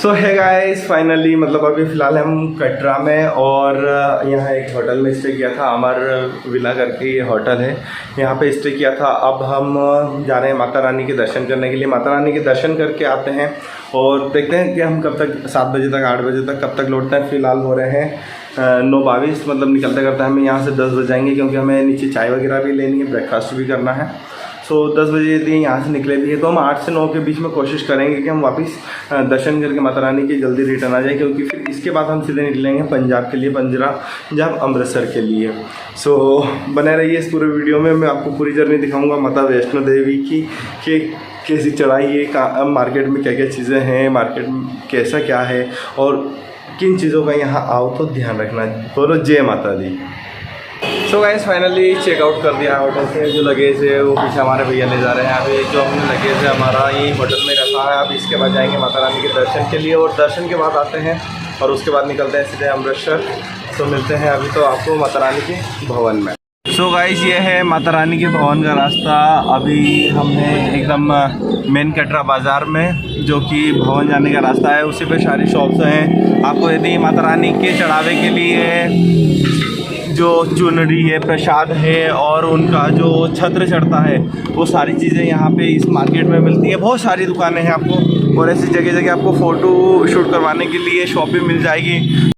सो है guys, finally मतलब अभी फ़िलहाल हम कटरा में और यहाँ एक होटल में स्टे किया था। अमर विला करके ये होटल है, यहाँ पे स्टे किया था। अब हम जा रहे हैं माता रानी के दर्शन करने के लिए। माता रानी के दर्शन करके आते हैं और देखते हैं कि हम कब तक 7 बजे तक 8 बजे तक कब तक लौटते हैं। फ़िलहाल हो रहे हैं 9:22, मतलब निकलते करते हमें यहाँ से 10 बज जाएंगे, क्योंकि हमें नीचे चाय वगैरह भी लेनी है, ब्रेकफास्ट भी करना है। सो 10 बजे यदि यहाँ से निकले भी है तो हम 8 से 9 के बीच में कोशिश करेंगे कि हम वापस दर्शन करके माता रानी की जल्दी रिटर्न आ जाए, क्योंकि फिर इसके बाद हम सीधे निकलेंगे पंजाब के लिए, पंजाब अमृतसर के लिए। सो बने रहिए इस पूरे वीडियो में, मैं आपको पूरी जर्नी दिखाऊंगा माता वैष्णो देवी की कि कैसी चढ़ाई है, मार्केट में क्या क्या चीज़ें हैं, मार्केट में कैसा क्या है और किन चीज़ों का यहाँ आओ तो ध्यान रखना। बोलो जय माता दी। सो गाइस, फाइनली चेकआउट कर दिया होटल से। जो लगेज है वो पीछे हमारे भैया ले जा रहे हैं। अभी जो हमने लगेज है हमारा यही होटल में रखा है। अब इसके बाद जाएंगे माता रानी के दर्शन के लिए और दर्शन के बाद आते हैं और उसके बाद निकलते हैं सीधे अमृतसर। तो मिलते हैं अभी तो आपको माता रानी के भवन में। सो गाइस, ये है माता रानी के भवन का रास्ता। अभी हमने एकदम मेन कटरा बाज़ार में, जो कि भवन जाने का रास्ता है, उसी पे सारी शॉप्स हैं। आपको यदि माता रानी के चढ़ावे के लिए जो चुनरी है, प्रसाद है और उनका जो छत्र चढ़ता है, वो सारी चीज़ें यहाँ पे इस मार्केट में मिलती है। बहुत सारी दुकानें हैं आपको, और ऐसी जगह जगह आपको फ़ोटो शूट करवाने के लिए शॉप भी मिल जाएगी।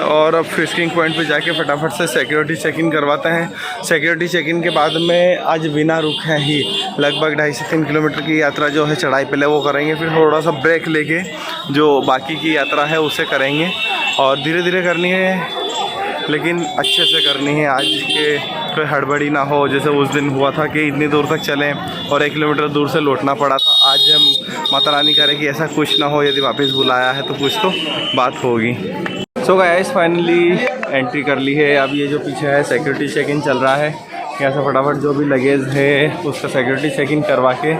और अब फिशिंग पॉइंट पे जाके फटाफट से सिक्योरिटी चेक इन करवाते हैं। सिक्योरिटी चेक इन के बाद में आज बिना रुके ही लगभग 2.5 से 3 किलोमीटर की यात्रा जो है चढ़ाई पहले वो करेंगे, फिर थोड़ा सा ब्रेक लेके जो बाकी की यात्रा है उसे करेंगे। और धीरे धीरे करनी है, लेकिन अच्छे से करनी है। आज के कोई हड़बड़ी ना हो, जैसे उस दिन हुआ था कि इतनी दूर तक चलें और 1 किलोमीटर दूर से लौटना पड़ा था। आज हम माता रानी करें कि ऐसा कुछ ना हो, यदि वापस बुलाया है तो कुछ तो बात होगी। सो गाइस, फाइनली एंट्री कर ली है। अब ये जो पीछे है सिक्योरिटी चेक इन चल रहा है, यहाँ से फटाफट जो भी लगेज है उसका सिक्योरिटी चेक इन करवा के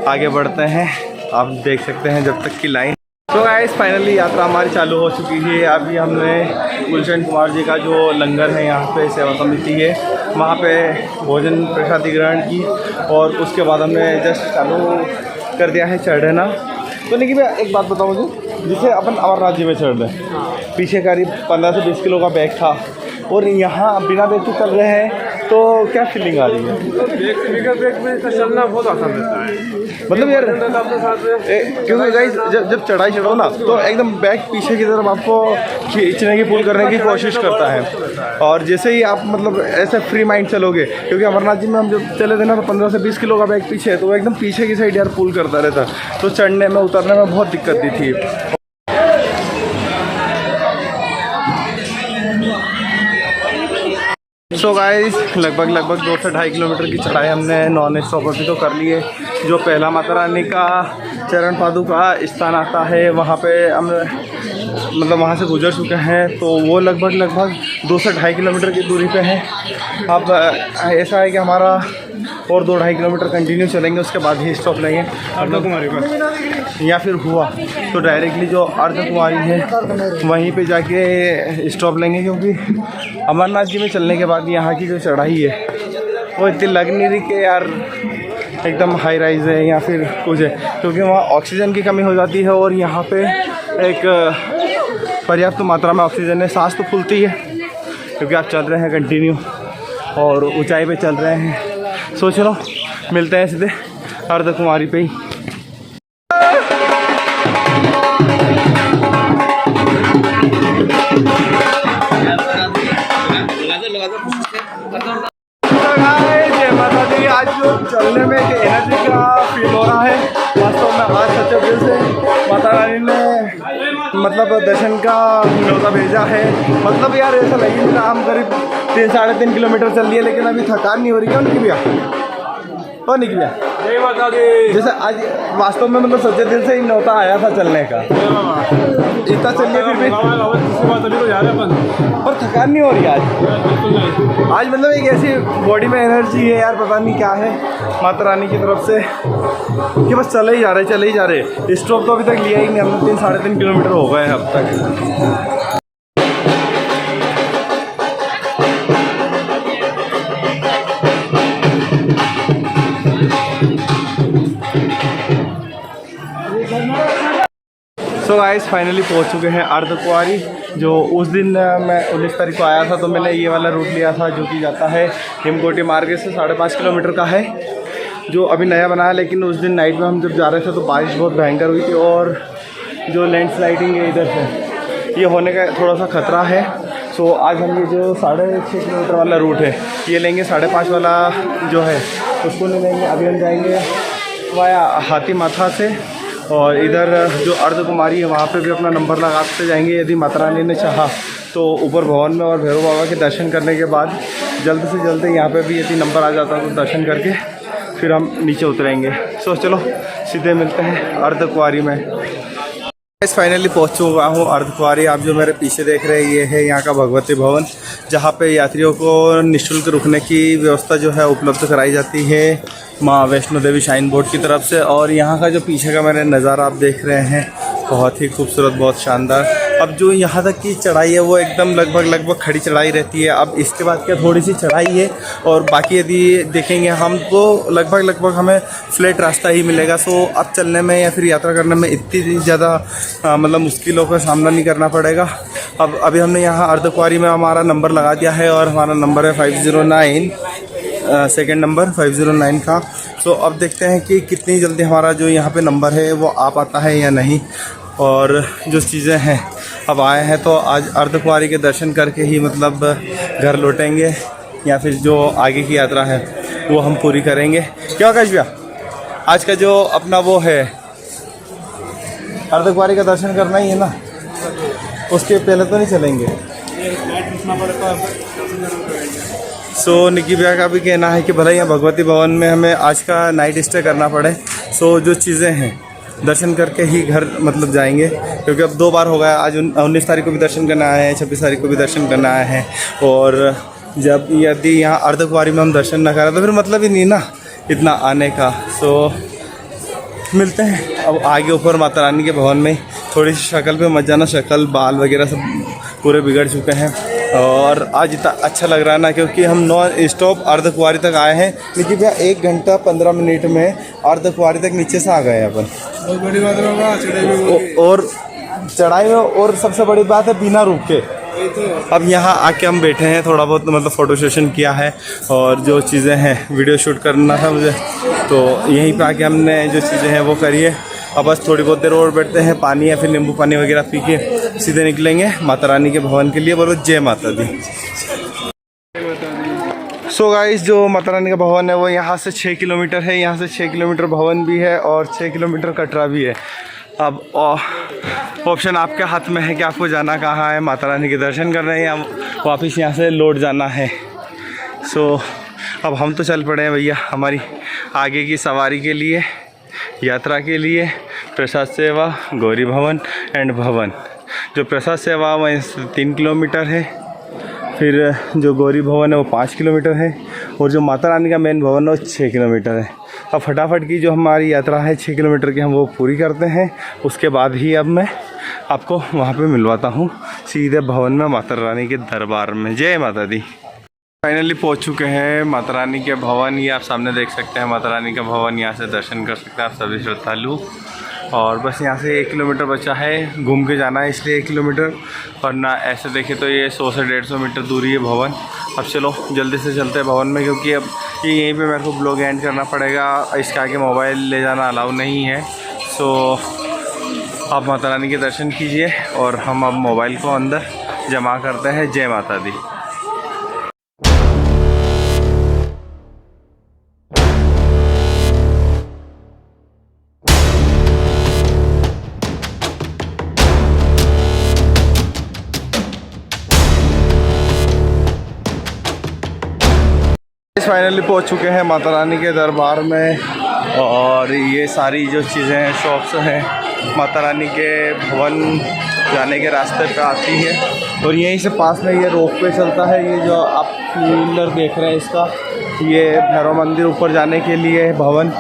आगे बढ़ते हैं। आप देख सकते हैं जब तक की लाइन। तो गाइस, फाइनली यात्रा हमारी चालू हो चुकी है। अभी हमने गुलशन कुमार जी का जो लंगर है यहाँ पे सेवा समिति है, वहाँ पे भोजन प्रसादी ग्रहण की और उसके बाद हमने जस्ट चालू कर दिया है चढ़ना। तो नहीं कि मैं एक बात बताऊँ मुझे, जिसे अपन अमरनाथ जी में चढ़ रहे हैं, पीछे करीब 15 से 20 किलो का बैग था और यहाँ बिना बैग के चल रहे हैं, तो क्या फीलिंग आ रही है? बैग में चलना बहुत आसान रहता है, मतलब यार क्योंकि गाइस जब चढ़ाई चढ़ो ना तो एकदम बैग पीछे की तरफ आपको खींचने की पुल करने की कोशिश करता है। और जैसे ही आप मतलब ऐसे फ्री माइंड चलोगे, क्योंकि अमरनाथ जी में हम जब चले थे ना तो 15 से 20 किलो का बैग पीछे है, तो वो एकदम पीछे की साइड यार पुल करता रहता, तो चढ़ने में उतरने में बहुत दिक्कत दी थी। सो गाइस, लगभग 2 से 2.5 किलोमीटर की चढ़ाई हमने नॉन स्टॉपर भी तो कर ली है। जो पहला माता रानी का चरण पादुका स्थान आता है वहाँ पे हम मतलब वहाँ से गुजर चुके हैं, तो वो लगभग 2 से 2.5 किलोमीटर की दूरी पे है। अब ऐसा है कि हमारा और 2-2.5 किलोमीटर कंटिन्यू चलेंगे, उसके बाद ही स्टॉप लेंगे अर्धकुमारी पर, या फिर हुआ तो डायरेक्टली जो अर्धकुमारी है वहीं पे जाके स्टॉप लेंगे, क्योंकि अमरनाथ जी में चलने के बाद यहाँ की जो चढ़ाई है वो इतनी लग नहीं रही कि यार एकदम हाई राइज है या फिर कुछ है, क्योंकि वहाँ ऑक्सीजन की कमी हो जाती है और यहाँ पे एक पर्याप्त मात्रा में ऑक्सीजन है। सांस तो फूलती है क्योंकि आप चल रहे हैं कंटिन्यू और ऊंचाई पे चल रहे हैं। सोच लो मिलते हैं सीधे अर्धकुमारी पे ही। जय माता दी। आज जो चलने में एक एनर्जी का फील हो रहा है, वास्तव में आज सच्चे दिल से माता रानी ने मतलब दर्शन का न्योता भेजा है। मतलब यार ऐसा लगे कि हम करीब 3-3.5 किलोमीटर चल लिए, लेकिन अभी थकान नहीं हो रही। क्यों नहीं भैया? और नहीं किया जैसे आज वास्तव में मतलब सच्चे दिल से ही न्योता आया था चलने का। इतना चलिए फिर भी पर थकान नहीं हो रही आज मतलब एक ऐसी बॉडी में एनर्जी है यार, पता नहीं क्या है माता रानी की तरफ से कि बस चले ही जा रहे। स्टॉप तो अभी तक लिया ही नहीं हमने, 3-3.5 किलोमीटर हो गए हैं अब तक। सो गाइस फाइनली पहुंच चुके हैं अर्धकुंवारी। जो उस दिन मैं 19 तारीख को आया था तो मैंने ये वाला रूट लिया था जो कि जाता है हिमकोटी मार्केट से 5.5 किलोमीटर का है, जो अभी नया बना है। लेकिन उस दिन नाइट में हम जब जा रहे थे तो बारिश बहुत भयंकर हुई थी और जो लैंडस्लाइडिंग है इधर से ये होने का थोड़ा सा खतरा है। सो आज हम ये जो 6.5 किलोमीटर वाला रूट है ये लेंगे, 5.5 वाला जो है उसको नहीं लेंगे। अभी हम जाएंगे वाया हाथी माथा से और इधर जो अर्धकुमारी है वहाँ पे भी अपना नंबर लगाते जाएंगे। यदि माता रानी ने चाहा तो ऊपर भवन में और भैरव बाबा के दर्शन करने के बाद जल्द से जल्द यहाँ पे भी यदि नंबर आ जाता तो दर्शन करके फिर हम नीचे उतरेंगे। सो चलो सीधे मिलते हैं अर्धकुंवारी में। फाइनली पहुंच चुका हूँ अर्धकुंवारी। आप जो मेरे पीछे देख रहे हैं ये है यहाँ का भगवती भवन, जहाँ पे यात्रियों को निःशुल्क रुकने की व्यवस्था जो है उपलब्ध कराई जाती है माँ वैष्णो देवी श्राइन बोर्ड की तरफ से। और यहाँ का जो पीछे का मेरे नज़ारा आप देख रहे हैं बहुत ही खूबसूरत, बहुत शानदार। अब जो यहाँ तक की चढ़ाई है वो एकदम लगभग खड़ी चढ़ाई रहती है। अब इसके बाद क्या थोड़ी सी चढ़ाई है और बाकी यदि देखेंगे हम तो लगभग हमें फ्लैट रास्ता ही मिलेगा। सो अब चलने में या फिर यात्रा करने में इतनी ज़्यादा मतलब मुश्किलों का सामना नहीं करना पड़ेगा। अब अभी हमने यहाँ अर्धकुंवारी में हमारा नंबर लगा दिया है और हमारा नंबर है 509, सेकेंड नंबर 509 का। सो अब देखते हैं कि कितनी जल्दी हमारा जो यहाँ पे नंबर है वो आ पाता है या नहीं। और जो चीज़ें हैं अब आए हैं तो आज अर्धकुंवारी के दर्शन करके ही मतलब घर लौटेंगे या फिर जो आगे की यात्रा है वो हम पूरी करेंगे। क्या आकाश भैया आज का जो अपना वो है अर्धकुंवारी का दर्शन करना ही है ना, उसके पहले तो नहीं चलेंगे। सो निकी भैया का भी कहना है कि भले यहाँ भगवती भवन में हमें आज का नाइट स्टे करना पड़े, सो जो चीज़ें हैं दर्शन करके ही घर मतलब जाएंगे, क्योंकि अब 2 बार हो गया। आज 19 तारीख को भी दर्शन करना आए हैं, 26 तारीख को भी दर्शन करना आए हैं। और जब यदि यहाँ अर्धकुंवारी में हम दर्शन न करें तो फिर मतलब ही नहीं ना इतना आने का। सो मिलते हैं अब आगे ऊपर माता रानी के भवन में। थोड़ी सी शक्ल पे मत जाना, शक्ल बाल वगैरह सब पूरे बिगड़ चुके हैं। और आज इतना अच्छा लग रहा है ना क्योंकि हम नॉन स्टॉप अर्धकुंवारी तक आए हैं। लेकिन भैया 1 घंटा 15 मिनट में अर्धकुंवारी तक नीचे से आ गए हैं अपन। बहुत बड़ी बात होगा और चढ़ाई में, और सबसे बड़ी बात है बिना रुके। अब यहाँ आके हम बैठे हैं, थोड़ा बहुत मतलब फ़ोटो सेशन किया है और जो चीज़ें हैं वीडियो शूट करना था मुझे, तो यहीं पे आके हमने जो चीज़ें हैं वो करी है। अब बस थोड़ी बहुत देर और बैठते हैं, पानी या फिर नींबू पानी वगैरह पी के सीधे निकलेंगे माता रानी के भवन के लिए। बोलो जय माता दी। सो गाइस जो माता रानी का भवन है वो यहाँ से 6 किलोमीटर है। यहाँ से 6 किलोमीटर भवन भी है और 6 किलोमीटर कटरा भी है। अब ऑप्शन आपके हाथ में है कि आपको जाना कहाँ है, माता रानी के दर्शन करना है या वापस यहाँ से लौट जाना है। सो अब हम तो चल पड़े हैं भैया हमारी आगे की सवारी के लिए, यात्रा के लिए। प्रसाद सेवा, गौरी भवन एंड भवन। जो प्रसाद सेवा वहीं से 3 किलोमीटर है, फिर जो गौरी भवन है वो 5 किलोमीटर है और जो माता रानी का मेन भवन है वो 6 किलोमीटर है। अब फटाफट की जो हमारी यात्रा है 6 किलोमीटर की हम वो पूरी करते हैं, उसके बाद ही अब मैं आपको वहाँ पे मिलवाता हूँ सीधे भवन में माता रानी के दरबार में। जय माता दी। फाइनली पहुँच चुके हैं माता रानी के भवन। ये आप सामने देख सकते हैं माता रानी का भवन, यहाँ से दर्शन कर सकते हैं आप सभी श्रद्धालु। और बस यहाँ से 1 किलोमीटर बचा है, घूम के जाना है इसलिए 1 किलोमीटर, वरना ऐसे देखें तो ये 100 से 150 मीटर दूरी है भवन। अब चलो जल्दी से चलते हैं भवन में, क्योंकि अब ये यहीं पे मेरे को ब्लॉग एंड करना पड़ेगा। इसके आगे मोबाइल ले जाना अलाउ नहीं है। सो आप माता रानी के दर्शन कीजिए और हम अब मोबाइल को अंदर जमा करते हैं। जय माता दी। फाइनली पहुंच चुके हैं माता रानी के दरबार में और ये सारी जो चीज़ें हैं शॉप्स हैं माता रानी के भवन जाने के रास्ते पे आती है। और यहीं से पास में ये रोप पे चलता है। ये जो आप पिलर देख रहे हैं इसका, ये भैरव मंदिर ऊपर जाने के लिए है भवन।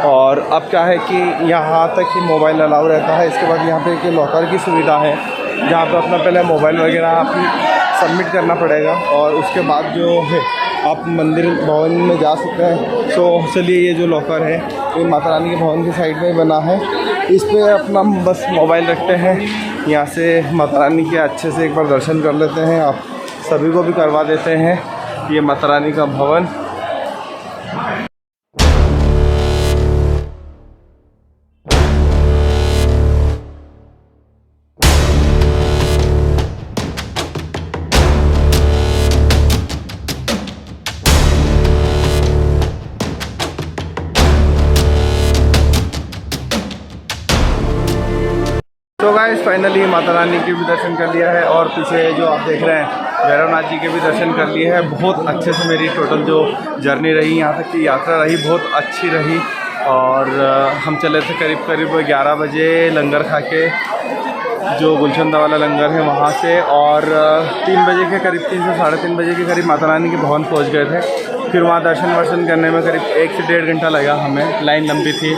और अब क्या है कि यहाँ तक ही मोबाइल अलाउ रहता है। इसके बाद यहाँ पे एक लॉकर की सुविधा है जहाँ पर अपना पहले मोबाइल वगैरह सबमिट करना पड़ेगा और उसके बाद जो है आप मंदिर भवन में जा सकते हैं। सो चलिए, ये जो लॉकर है ये माता रानी के भवन की साइड में बना है। इस पे अपना बस मोबाइल रखते हैं, यहाँ से माता रानी के अच्छे से एक बार दर्शन कर लेते हैं। आप सभी को भी करवा देते हैं ये माता रानी का भवन। तो गाइस फाइनली माता रानी के भी दर्शन कर लिया है और पीछे जो आप देख रहे हैं भैरवनाथ जी के भी दर्शन कर लिए हैं। बहुत अच्छे से मेरी टोटल जो जर्नी रही, यहाँ तक की यात्रा रही, बहुत अच्छी रही। और हम चले थे करीब 11 बजे लंगर खा के, जो गुलचंदा वाला लंगर है वहाँ से, और 3 बजे के करीब 3 से 3:30 बजे के करीब माता रानी के भवन पहुँच गए थे। फिर वहाँ दर्शन वर्शन करने में करीब 1 से 1.5 घंटा लगा हमें, लाइन लंबी थी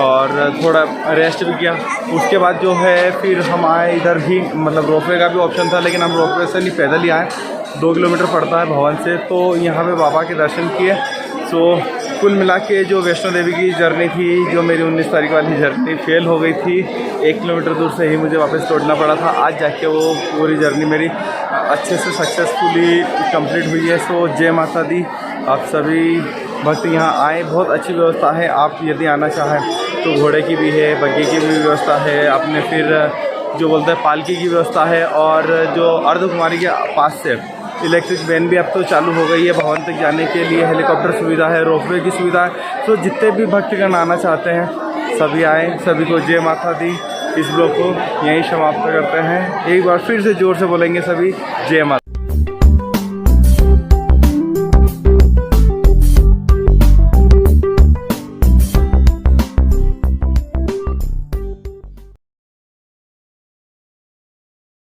और थोड़ा रेस्ट भी किया। उसके बाद जो है फिर हम आए इधर भी, मतलब रोपवे का भी ऑप्शन था लेकिन हम रोपवे से नहीं, पैदल ही आए। 2 किलोमीटर पड़ता है भवन से, तो यहाँ पे बाबा के दर्शन किए। सो कुल मिला के जो वैष्णो देवी की जर्नी थी, जो मेरी 19 तारीख वाली जर्नी फेल हो गई थी, 1 किलोमीटर दूर से ही मुझे वापस लौटना पड़ा था। आज जाके वो पूरी जर्नी मेरी अच्छे से सक्सेसफुली कंप्लीट हुई है। सो जय माता दी। आप सभी भक्त यहाँ आए, बहुत अच्छी व्यवस्था है। आप यदि आना चाहें तो घोड़े की भी है, बग्गी की भी व्यवस्था है, आपने फिर जो बोलते हैं पालकी की व्यवस्था है, और जो अर्धकुमारी के पास से इलेक्ट्रिक वैन भी अब तो चालू हो गई है भवन तक जाने के लिए। हेलीकॉप्टर सुविधा है, रोपवे की सुविधा है। तो जितने भी भक्तगण आना चाहते हैं सभी आएँ। सभी को जय माता दी। इस ब्लॉग को यहीं समाप्त करते हैं। एक बार फिर से जोर से बोलेंगे सभी, जय माता।